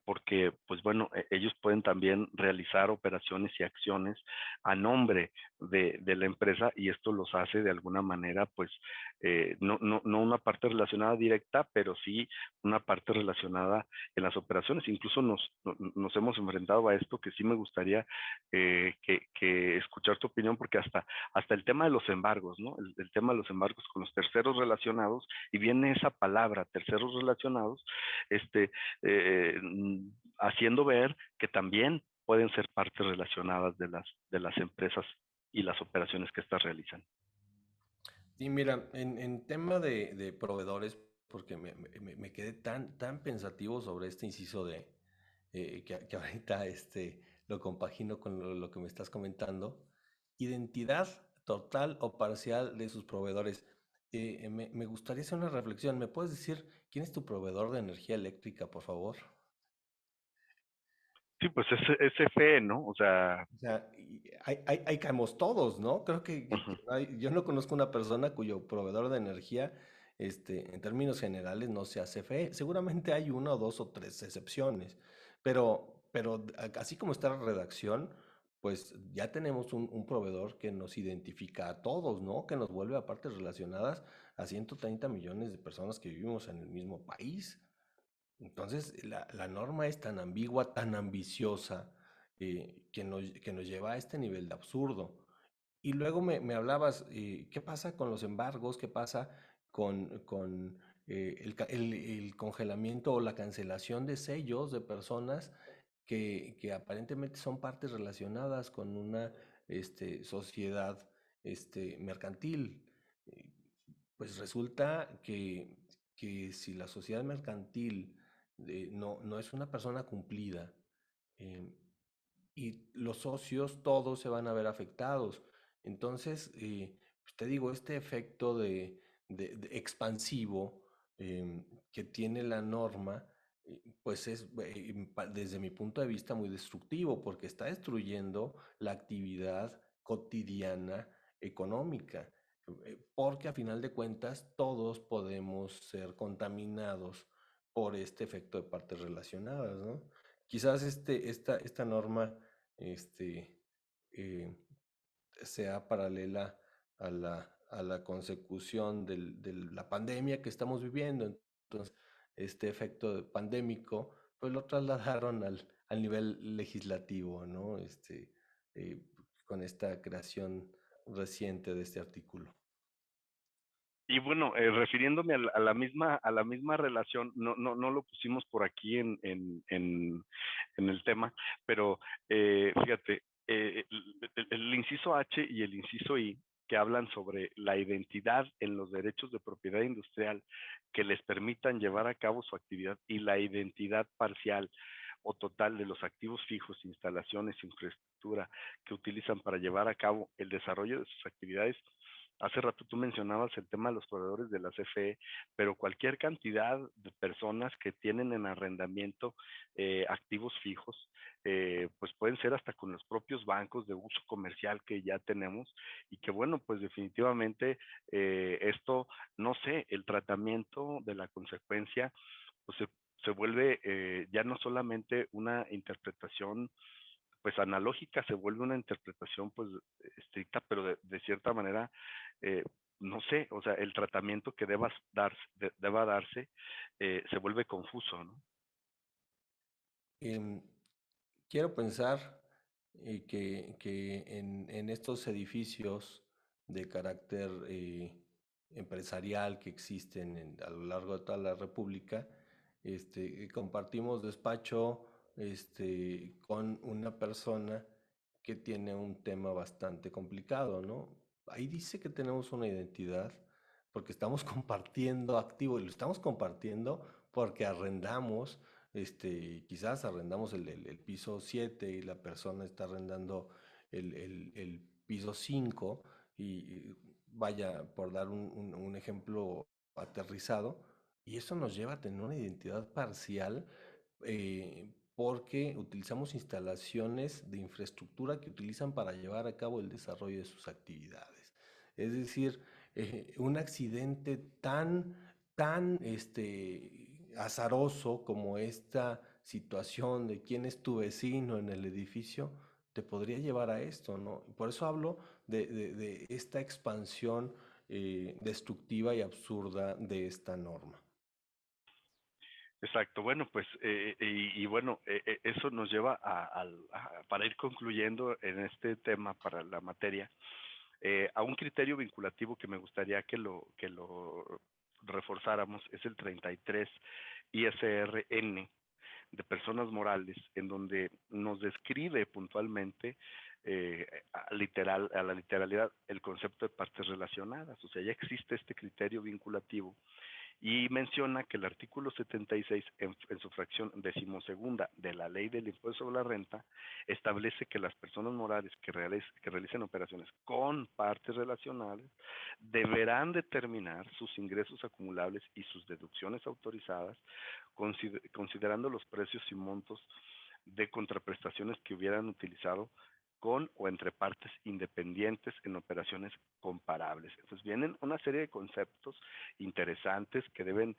porque, pues bueno, ellos pueden también realizar operaciones y acciones a nombre de la empresa, y esto los hace de alguna manera, pues, no una parte relacionada directa, pero sí una parte relacionada en las operaciones. Incluso nos hemos enfrentado a esto, que sí me gustaría que escuchar tu opinión, porque hasta el tema de los embargos, ¿no? El tema de los embargos con los terceros relacionados, y viene esa palabra, terceros relacionados, eh, haciendo ver que también pueden ser partes relacionadas de las empresas y las operaciones que éstas realizan. Sí, mira, en tema de proveedores, porque me quedé tan pensativo sobre este inciso que ahorita lo compagino con lo que me estás comentando. Identidad total o parcial de sus proveedores. Me gustaría hacer una reflexión. ¿Me puedes decir quién es tu proveedor de energía eléctrica, por favor? Sí, pues es CFE, ¿no? O sea, O sea, ahí caemos todos, ¿no? Creo ujú. que yo no conozco una persona cuyo proveedor de energía, en términos generales, no sea CFE. Seguramente hay una o dos o tres excepciones, pero así como está la redacción, pues ya tenemos un proveedor que nos identifica a todos, ¿no? Que nos vuelve a partes relacionadas a 130 millones de personas que vivimos en el mismo país. Entonces, la norma es tan ambigua, tan ambiciosa, que nos lleva a este nivel de absurdo. Y luego me hablabas, ¿qué pasa con los embargos? ¿Qué pasa con el congelamiento o la cancelación de sellos de personas que aparentemente son partes relacionadas con una sociedad mercantil? Eh, Pues resulta que si la sociedad mercantil no es una persona cumplida, eh, y los socios todos se van a ver afectados. Entonces, pues te digo, este efecto de expansivo que tiene la norma, pues es, desde mi punto de vista, muy destructivo, porque está destruyendo la actividad cotidiana económica, porque a final de cuentas todos podemos ser contaminados por este efecto de partes relacionadas, ¿no? Quizás esta norma este, eh, sea paralela a la consecución de la pandemia que estamos viviendo. Entonces, este efecto pandémico, pues lo trasladaron al nivel legislativo, ¿no? Eh, con esta creación reciente de este artículo. Y bueno, refiriéndome a la misma relación, no lo pusimos por aquí en el tema, pero fíjate, el inciso H y el inciso I, que hablan sobre la identidad en los derechos de propiedad industrial que les permitan llevar a cabo su actividad, y la identidad parcial o total de los activos fijos, instalaciones, infraestructura que utilizan para llevar a cabo el desarrollo de sus actividades. Hace rato tú mencionabas el tema de los proveedores de la CFE, pero cualquier cantidad de personas que tienen en arrendamiento activos fijos, pues pueden ser hasta con los propios bancos de uso comercial que ya tenemos, y que bueno, pues definitivamente esto, no sé, el tratamiento de la consecuencia, pues se vuelve ya no solamente una interpretación pues analógica, se vuelve una interpretación pues estricta, pero de cierta manera, eh, no sé, o sea, el tratamiento que deba darse se vuelve confuso, ¿no? Em, Quiero pensar que en estos edificios de carácter empresarial que existen a lo largo de toda la República, compartimos despacho con una persona que tiene un tema bastante complicado, ¿no? Ahí dice que tenemos una identidad porque estamos compartiendo activo y lo estamos compartiendo porque arrendamos, quizás arrendamos el piso 7 y la persona está arrendando el piso 5 y vaya, por dar un ejemplo aterrizado, y eso nos lleva a tener una identidad parcial, porque utilizamos instalaciones de infraestructura que utilizan para llevar a cabo el desarrollo de sus actividades. Es decir, un accidente tan azaroso como esta situación de quién es tu vecino en el edificio, te podría llevar a esto, ¿no? Por eso hablo de esta expansión destructiva y absurda de esta norma. Exacto, bueno, pues, y bueno, eso nos lleva para ir concluyendo en este tema, para la materia, a un criterio vinculativo que me gustaría que lo reforzáramos, es el 33 ISRN de personas morales, en donde nos describe puntualmente a la literalidad el concepto de partes relacionadas. O sea, ya existe este criterio vinculativo y menciona que el artículo 76 en su fracción decimosegunda de la ley del impuesto sobre la renta establece que las personas morales que realicen operaciones con partes relacionadas deberán determinar sus ingresos acumulables y sus deducciones autorizadas considerando los precios y montos de contraprestaciones que hubieran utilizado con o entre partes independientes en operaciones comparables. Entonces vienen una serie de conceptos interesantes que deben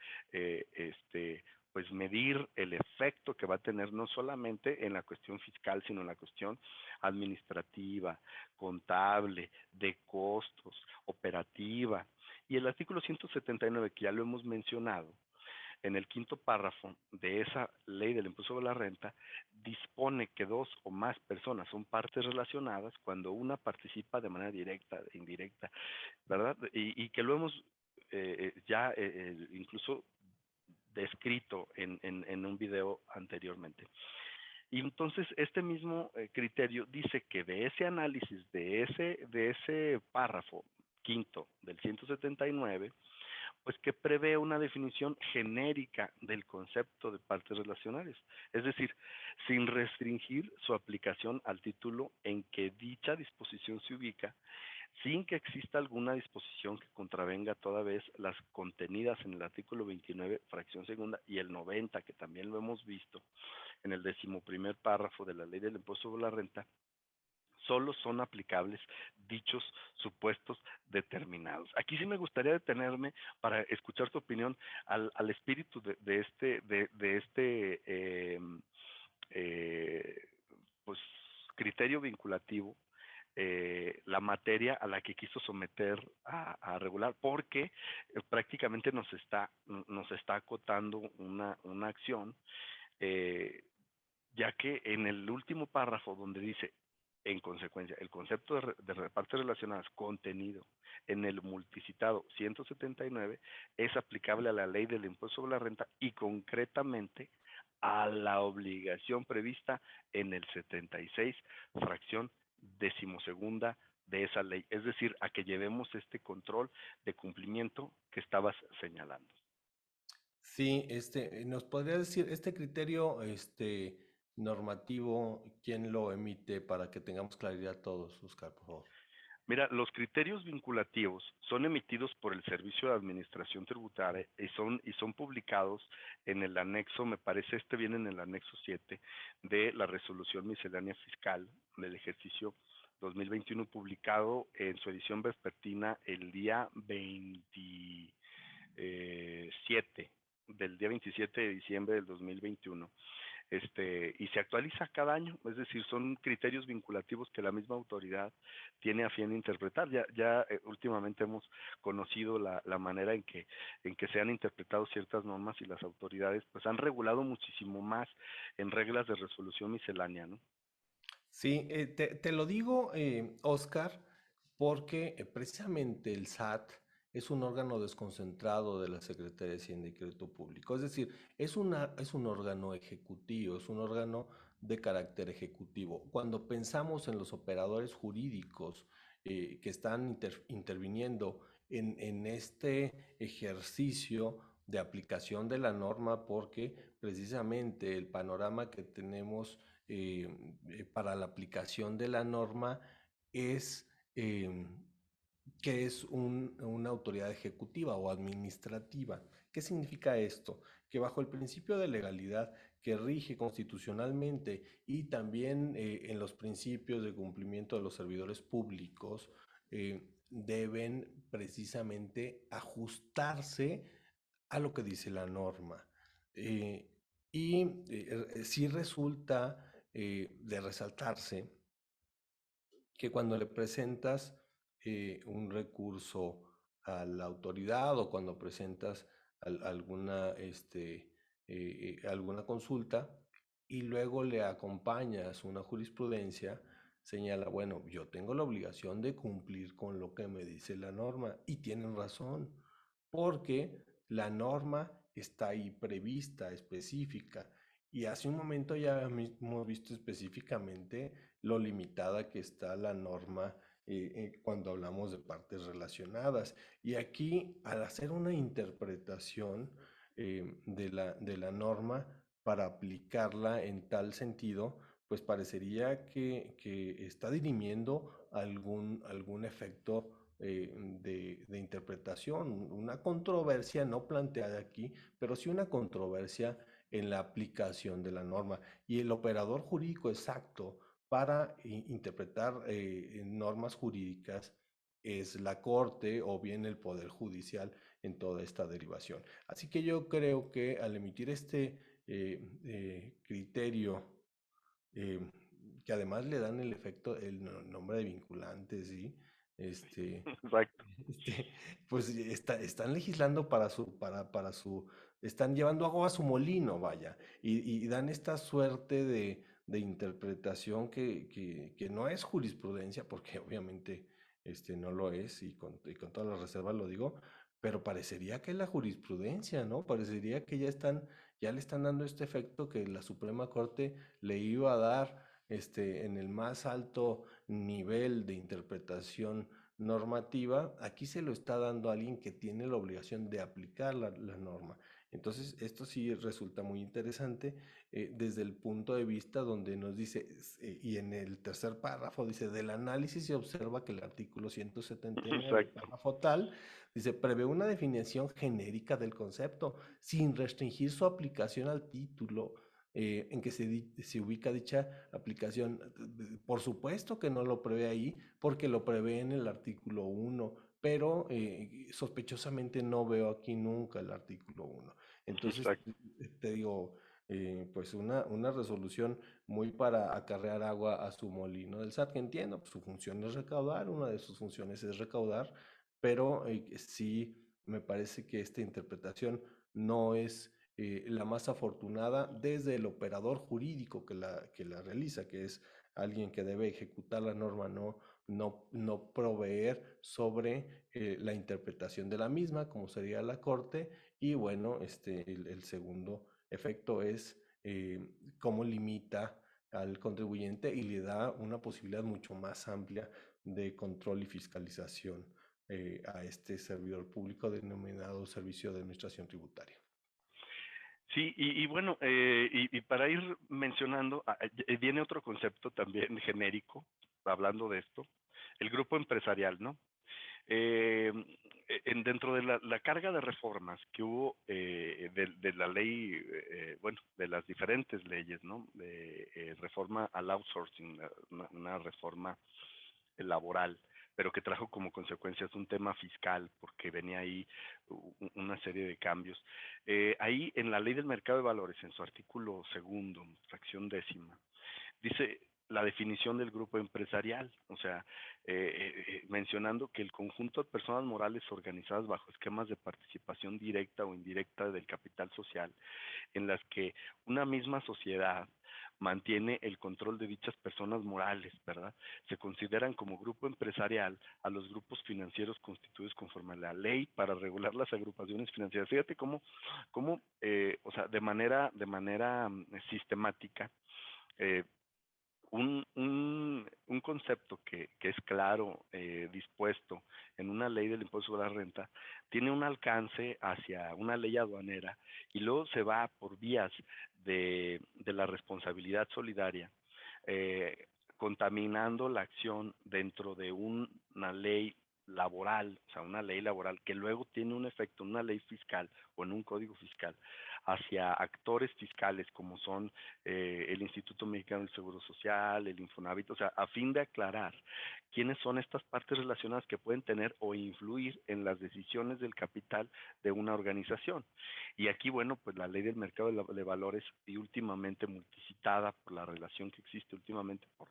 pues medir el efecto que va a tener no solamente en la cuestión fiscal, sino en la cuestión administrativa, contable, de costos, operativa. Y el artículo 179, que ya lo hemos mencionado, en el quinto párrafo de esa ley del impuesto sobre la renta, dispone que dos o más personas son partes relacionadas cuando una participa de manera directa, indirecta, ¿verdad? Y que lo hemos ya incluso descrito en un video anteriormente. Y entonces este mismo criterio dice que de ese análisis, de ese párrafo quinto del 179, pues que prevé una definición genérica del concepto de partes relacionales, es decir, sin restringir su aplicación al título en que dicha disposición se ubica, sin que exista alguna disposición que contravenga toda vez las contenidas en el artículo 29, fracción segunda, y el 90, que también lo hemos visto en el 11º párrafo de la ley del impuesto sobre la renta, solo son aplicables dichos supuestos determinados. Aquí sí me gustaría detenerme para escuchar tu opinión al espíritu de este eh, pues criterio vinculativo, la materia a la que quiso someter a regular, porque prácticamente nos está acotando una acción, eh, ya que en el último párrafo donde dice, en consecuencia, el concepto de partes relacionadas contenido en el multicitado 179 es aplicable a la ley del impuesto sobre la renta y concretamente a la obligación prevista en el 76, fracción decimosegunda de esa ley, es decir, a que llevemos este control de cumplimiento que estabas señalando. Sí, ¿nos podría decir este criterio, normativo, quién lo emite para que tengamos claridad todos, Oscar, por favor? Mira, los criterios vinculativos son emitidos por el Servicio de Administración Tributaria y son publicados en el anexo, me parece viene en el anexo 7 de la Resolución Miscelánea Fiscal del ejercicio 2021, publicado en su edición vespertina el día 27, del día 27 de diciembre del 2021. Y se actualiza cada año, es decir, son criterios vinculativos que la misma autoridad tiene a fin de interpretar. Últimamente hemos conocido la manera en que se han interpretado ciertas normas y las autoridades pues han regulado muchísimo más en reglas de resolución miscelánea, ¿no? Sí, te lo digo, Oscar, porque precisamente el SAT es un órgano desconcentrado de la Secretaría de Hacienda y Crédito Público. Es decir, es un órgano ejecutivo, es un órgano de carácter ejecutivo. Cuando pensamos en los operadores jurídicos que están interviniendo en este ejercicio de aplicación de la norma, porque precisamente el panorama que tenemos para la aplicación de la norma es que es una autoridad ejecutiva o administrativa. ¿Qué significa esto? Que bajo el principio de legalidad que rige constitucionalmente y también en los principios de cumplimiento de los servidores públicos, deben precisamente ajustarse a lo que dice la norma. Eh, sí resulta de resaltarse que cuando le presentas un recurso a la autoridad o cuando presentas alguna, alguna consulta y luego le acompañas una jurisprudencia, señala, bueno, yo tengo la obligación de cumplir con lo que me dice la norma y tienen razón, porque la norma está ahí prevista, específica. Y hace un momento ya hemos visto específicamente lo limitada que está la norma cuando hablamos de partes relacionadas. Y aquí, al hacer una interpretación de la norma para aplicarla en tal sentido, pues parecería que está dirimiendo algún efecto de interpretación, una controversia no planteada aquí, pero sí una controversia en la aplicación de la norma. Y el operador jurídico exacto para interpretar normas jurídicas es la Corte o bien el Poder Judicial en toda esta derivación. Así que yo creo que al emitir este criterio, eh, que además le dan el efecto, el nombre de vinculantes, ¿sí? Este, Exacto. este, pues están legislando para su, están llevando agua a su molino, vaya, y dan esta suerte de interpretación que no es jurisprudencia, porque obviamente no lo es, y con todas las reservas lo digo, pero parecería que es la jurisprudencia, ¿no? Parecería que ya le están dando este efecto que la Suprema Corte le iba a dar, en el más alto nivel de interpretación normativa, aquí se lo está dando a alguien que tiene la obligación de aplicar la norma. Entonces, esto sí resulta muy interesante desde el punto de vista donde nos dice, y en el tercer párrafo dice, del análisis se observa que el artículo 179, Exacto. párrafo tal, dice, prevé una definición genérica del concepto, sin restringir su aplicación al título en que se ubica dicha aplicación. Por supuesto que no lo prevé ahí, porque lo prevé en el artículo 1, pero sospechosamente no veo aquí nunca el artículo 1. Entonces, Exacto. te digo, pues una resolución muy para acarrear agua a su molino del SAT, que entiendo, pues su función es recaudar, una de sus funciones es recaudar, pero sí me parece que esta interpretación no es la más afortunada desde el operador jurídico que la realiza, que es alguien que debe ejecutar la norma, no proveer sobre la interpretación de la misma, como sería la Corte, y bueno, el segundo efecto es cómo limita al contribuyente y le da una posibilidad mucho más amplia de control y fiscalización a este servidor público denominado Servicio de Administración Tributaria. Sí, y bueno, y para ir mencionando, viene otro concepto también genérico, hablando de esto, el grupo empresarial, ¿no? Eh, dentro de la carga de reformas que hubo de la ley, bueno, de las diferentes leyes, ¿no? De reforma al outsourcing, una reforma laboral, pero que trajo como consecuencias un tema fiscal, porque venía ahí una serie de cambios. Ahí en la ley del mercado de valores, en su artículo segundo, fracción décima, dice la definición del grupo empresarial, o sea, mencionando que el conjunto de personas morales organizadas bajo esquemas de participación directa o indirecta del capital social, en las que una misma sociedad mantiene el control de dichas personas morales, ¿verdad? Se consideran como grupo empresarial a los grupos financieros constituidos conforme a la ley para regular las agrupaciones financieras. Fíjate cómo o sea, de manera sistemática, eh, un concepto que es claro, dispuesto en una ley del impuesto sobre la renta, tiene un alcance hacia una ley aduanera y luego se va por vías de la responsabilidad solidaria, eh, contaminando la acción dentro de una ley laboral, o sea, una ley laboral que luego tiene un efecto en una ley fiscal o en un código fiscal hacia actores fiscales como son el Instituto Mexicano del Seguro Social, el Infonavit, o sea, a fin de aclarar quiénes son estas partes relacionadas que pueden tener o influir en las decisiones del capital de una organización. Y aquí, bueno, pues la ley del mercado de valores y últimamente multicitada por la relación que existe últimamente por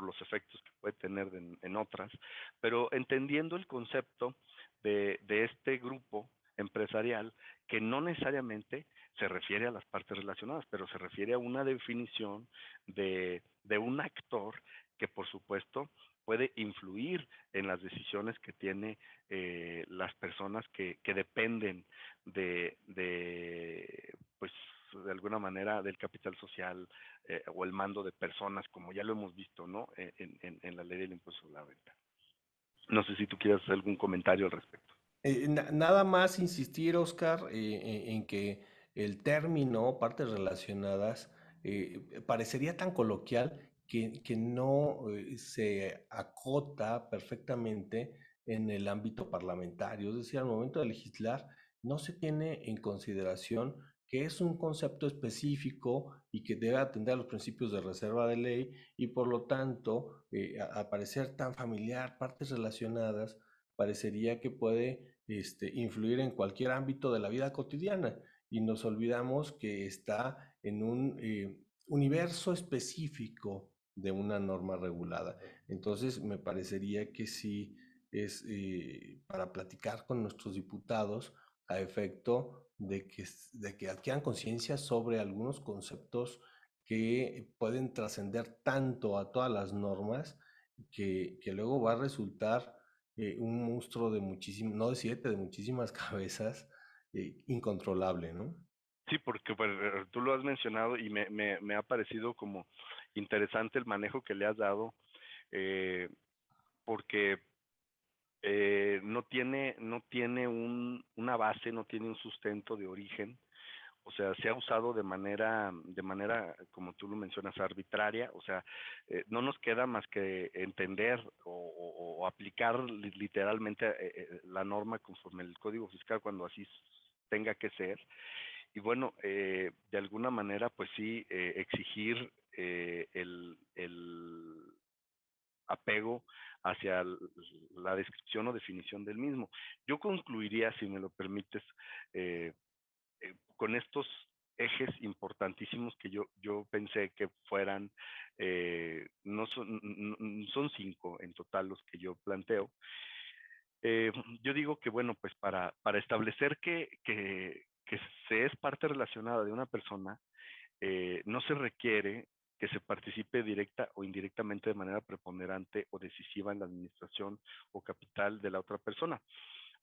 los efectos que puede tener en otras, pero entendiendo el concepto de este grupo empresarial que no necesariamente se refiere a las partes relacionadas, pero se refiere a una definición de un actor que por supuesto puede influir en las decisiones que tiene las personas que dependen pues de alguna manera manera del capital social o el mando de personas, como ya lo hemos visto, ¿no? En la ley del impuesto sobre la renta. No sé si tú quieres hacer algún comentario al respecto. Nada más insistir, Oscar, en que el término partes relacionadas parecería tan coloquial que no se acota perfectamente en el ámbito parlamentario. Es decir, al momento de legislar no se tiene en consideración que es un concepto específico y que debe atender a los principios de reserva de ley y por lo tanto, al parecer tan familiar, partes relacionadas, parecería que puede influir en cualquier ámbito de la vida cotidiana y nos olvidamos que está en un universo específico de una norma regulada. Entonces, me parecería que sí es para platicar con nuestros diputados a efecto de que adquieran conciencia sobre algunos conceptos que pueden trascender tanto a todas las normas que luego va a resultar un monstruo de muchísimas, no de siete, de muchísimas cabezas, incontrolable, ¿no? Sí, porque pues, tú lo has mencionado y me ha parecido como interesante el manejo que le has dado, eh, porque no tiene una base, no tiene un sustento de origen. O sea, se ha usado de manera, como tú lo mencionas, arbitraria. O sea, no nos queda más que entender o aplicar literalmente la norma conforme el Código Fiscal cuando así tenga que ser. Y bueno, de alguna manera, pues sí, exigir el apego hacia la descripción o definición del mismo. Yo concluiría, si me lo permites, eh, con estos ejes importantísimos que yo pensé que fueran, no son, son cinco en total los que yo planteo. Yo digo que, bueno, pues para establecer que se es parte relacionada de una persona, no se requiere que se participe directa o indirectamente de manera preponderante o decisiva en la administración o capital de la otra persona,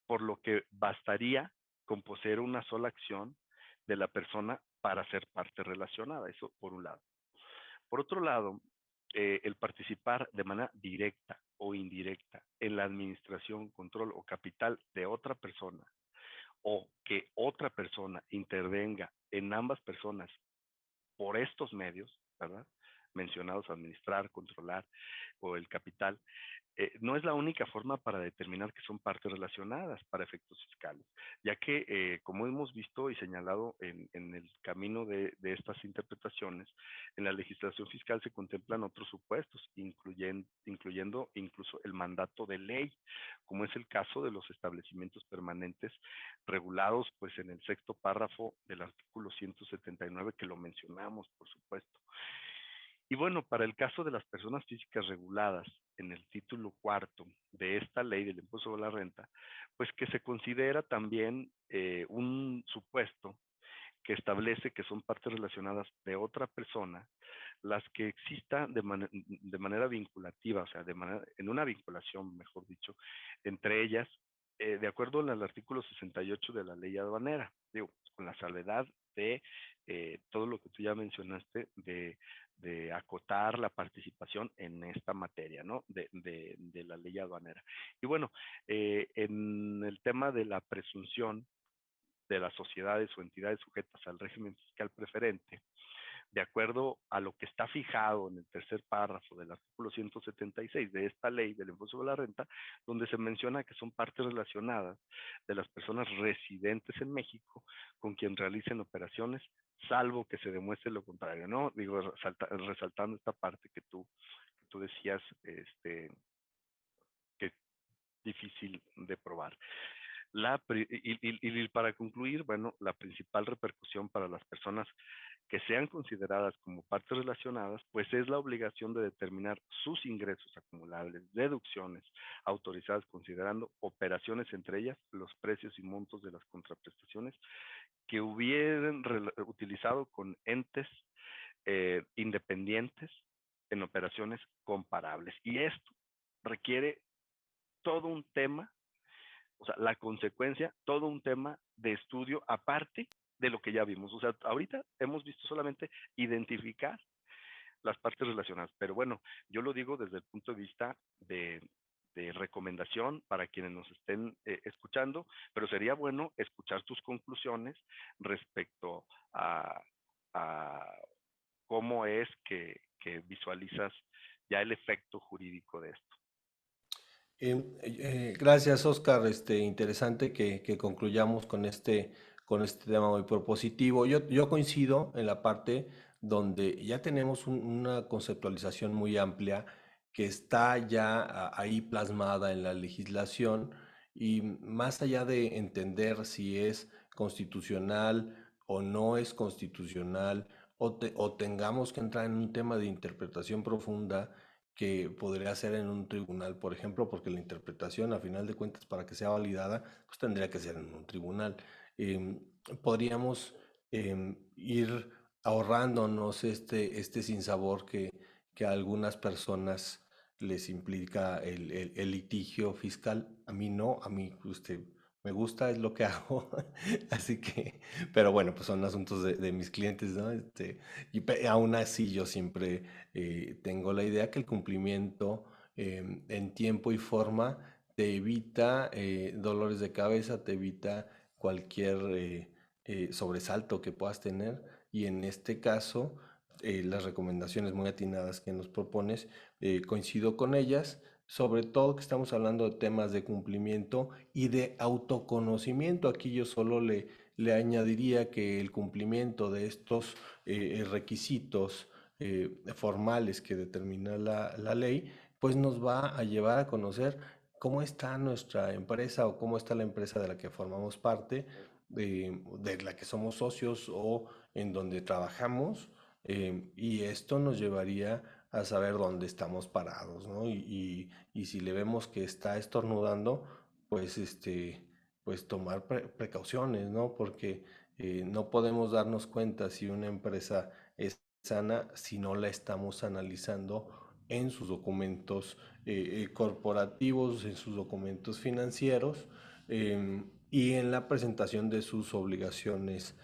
por lo que bastaría con poseer una sola acción de la persona para ser parte relacionada, eso por un lado. Por otro lado, el participar de manera directa o indirecta en la administración, control o capital de otra persona o que otra persona intervenga en ambas personas por estos medios, ¿verdad? Mencionados, administrar, controlar o el capital, no es la única forma para determinar que son partes relacionadas para efectos fiscales, ya que, como hemos visto y señalado en el camino de estas interpretaciones, en la legislación fiscal se contemplan otros supuestos, incluyendo incluso el mandato de ley, como es el caso de los establecimientos permanentes regulados pues en el sexto párrafo del artículo 179 que lo mencionamos, por supuesto. Y bueno, para el caso de las personas físicas reguladas en el título cuarto de esta ley del impuesto sobre la renta, pues que se considera también un supuesto que establece que son partes relacionadas de otra persona, las que existan de manera vinculativa, o sea, en una vinculación, mejor dicho, entre ellas, de acuerdo al artículo 68 de la ley aduanera, digo, con la salvedad de todo lo que tú ya mencionaste, de acotar la participación en esta materia, ¿no? De la ley aduanera. Y bueno, en el tema de la presunción de las sociedades o entidades sujetas al régimen fiscal preferente, de acuerdo a lo que está fijado en el tercer párrafo del artículo 176 de esta ley del impuesto sobre la renta, donde se menciona que son partes relacionadas de las personas residentes en México con quien realicen operaciones, salvo que se demuestre lo contrario, ¿no? Digo, resaltando esta parte que tú decías, que es difícil de probar. Y para concluir, bueno, la principal repercusión para las personas que sean consideradas como partes relacionadas, pues es la obligación de determinar sus ingresos acumulables, deducciones autorizadas considerando operaciones entre ellas, los precios y montos de las contraprestaciones que hubieran utilizado con entes independientes en operaciones comparables. Y esto requiere todo un tema, o sea, la consecuencia, todo un tema de estudio aparte de lo que ya vimos. O sea, ahorita hemos visto solamente identificar las partes relacionadas. Pero bueno, yo lo digo desde el punto de vista de recomendación para quienes nos estén escuchando, pero sería bueno escuchar tus conclusiones respecto a cómo es que visualizas ya el efecto jurídico de esto. Gracias, Oscar. Interesante que concluyamos con este tema muy propositivo. Yo coincido en la parte donde ya tenemos una conceptualización muy amplia que está ya ahí plasmada en la legislación y más allá de entender si es constitucional o no es constitucional o tengamos que entrar en un tema de interpretación profunda que podría ser en un tribunal, por ejemplo, porque la interpretación, a final de cuentas, para que sea validada, pues tendría que ser en un tribunal. Em, Podríamos ir ahorrándonos este sinsabor que a algunas personas les implica el litigio fiscal. A mí no, a mí me gusta, es lo que hago. Así que, pero bueno, pues son asuntos de mis clientes, ¿no? Aún así yo siempre tengo la idea que el cumplimiento en tiempo y forma te evita dolores de cabeza, te evita cualquier sobresalto que puedas tener y en este caso las recomendaciones muy atinadas que nos propones, coincido con ellas, sobre todo que estamos hablando de temas de cumplimiento y de autoconocimiento. Aquí yo solo le añadiría que el cumplimiento de estos requisitos formales que determina la ley, pues nos va a llevar a conocer cómo está nuestra empresa o cómo está la empresa de la que formamos parte, de la que somos socios o en donde trabajamos, y esto nos llevaría a saber dónde estamos parados, ¿no? Y si le vemos que está estornudando, pues pues tomar precauciones, ¿no? Porque no podemos darnos cuenta si una empresa es sana si no la estamos analizando en sus documentos corporativos, en sus documentos financieros y en la presentación de sus obligaciones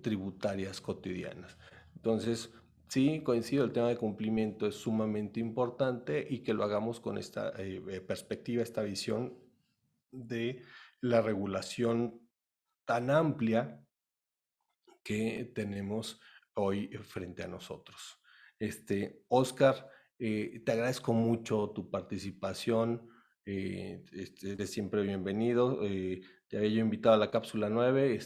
tributarias cotidianas. Entonces, sí, coincido, el tema de cumplimiento es sumamente importante y que lo hagamos con esta perspectiva, esta visión de la regulación tan amplia que tenemos hoy frente a nosotros. Oscar, te agradezco mucho tu participación, eres siempre bienvenido. Te había yo invitado a la cápsula 9,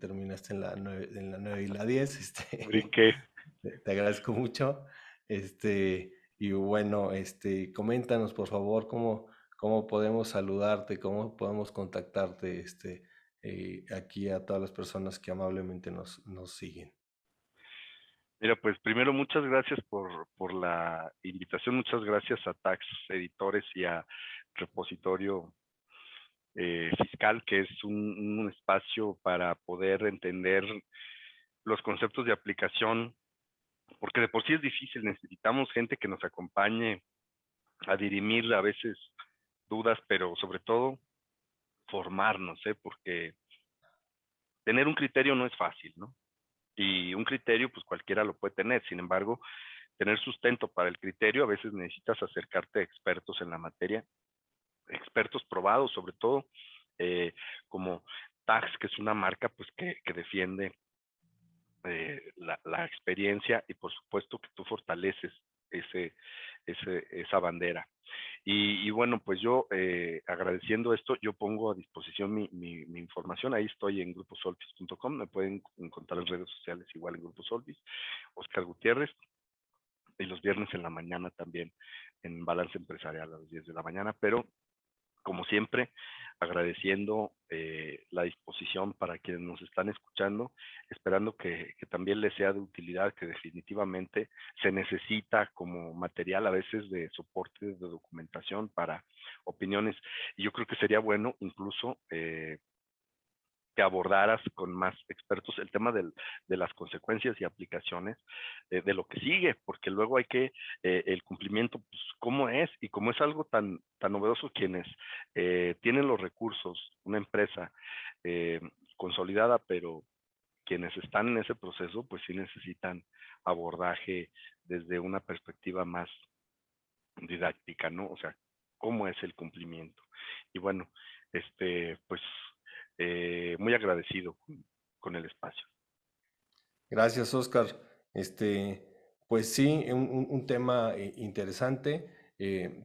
terminaste en la 9 y la 10. Brinqué. Te agradezco mucho. Y bueno, coméntanos por favor cómo podemos saludarte, cómo podemos contactarte, aquí a todas las personas que amablemente nos siguen. Mira, pues primero muchas gracias por la invitación, muchas gracias a Tax Editores y a Repositorio Fiscal, que es un espacio para poder entender los conceptos de aplicación, porque de por sí es difícil, necesitamos gente que nos acompañe a dirimir a veces dudas, pero sobre todo formarnos, porque tener un criterio no es fácil, ¿no? Y un criterio, pues cualquiera lo puede tener, sin embargo, tener sustento para el criterio, a veces necesitas acercarte a expertos en la materia, expertos probados, sobre todo, como Tax, que es una marca pues que defiende la experiencia y por supuesto que tú fortaleces esa bandera. Y bueno, pues yo agradeciendo esto, yo pongo a disposición mi información. Ahí estoy en gruposolvis.com. Me pueden encontrar en redes sociales igual en Grupo Solvis. Oscar Gutiérrez. Y los viernes en la mañana también en Balance Empresarial a las 10 de la mañana. Pero como siempre, agradeciendo la disposición para quienes nos están escuchando, esperando que también les sea de utilidad, que definitivamente se necesita como material a veces de soporte de documentación para opiniones. Y yo creo que sería bueno incluso que abordaras con más expertos el tema de las consecuencias y aplicaciones de lo que sigue, porque luego hay que, el cumplimiento, pues, cómo es, y como es algo tan novedoso, quienes tienen los recursos, una empresa consolidada, pero quienes están en ese proceso, pues sí necesitan abordaje desde una perspectiva más didáctica, ¿no? O sea, ¿cómo es el cumplimiento? Y bueno, pues muy agradecido con el espacio. Gracias, Oscar. Pues sí, un tema interesante.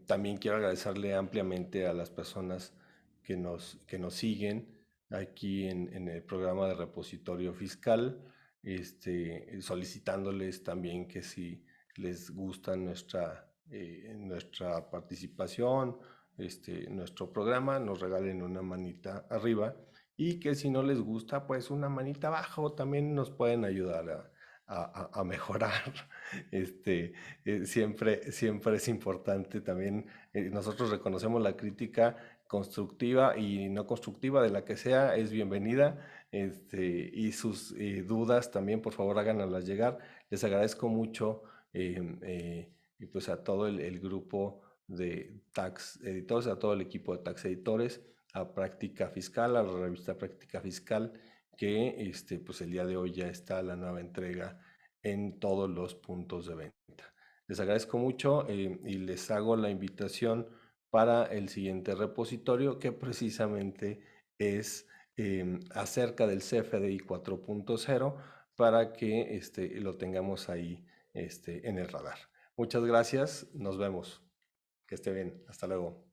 También quiero agradecerle ampliamente a las personas que nos siguen aquí en el programa de repositorio fiscal, solicitándoles también que si les gusta nuestra participación, nuestro programa, nos regalen una manita arriba y que si no les gusta, pues una manita abajo también nos pueden ayudar a mejorar. Este, siempre es importante también, nosotros reconocemos la crítica constructiva y no constructiva, de la que sea, es bienvenida. Y sus dudas también, por favor, háganlas llegar. Les agradezco mucho y pues a todo el grupo de Tax Editores, a todo el equipo de Tax Editores, a Práctica Fiscal, a la revista Práctica Fiscal, que pues el día de hoy ya está la nueva entrega en todos los puntos de venta. Les agradezco mucho y les hago la invitación para el siguiente repositorio, que precisamente es acerca del CFDI 4.0, para que lo tengamos ahí en el radar. Muchas gracias, nos vemos. Que esté bien, hasta luego.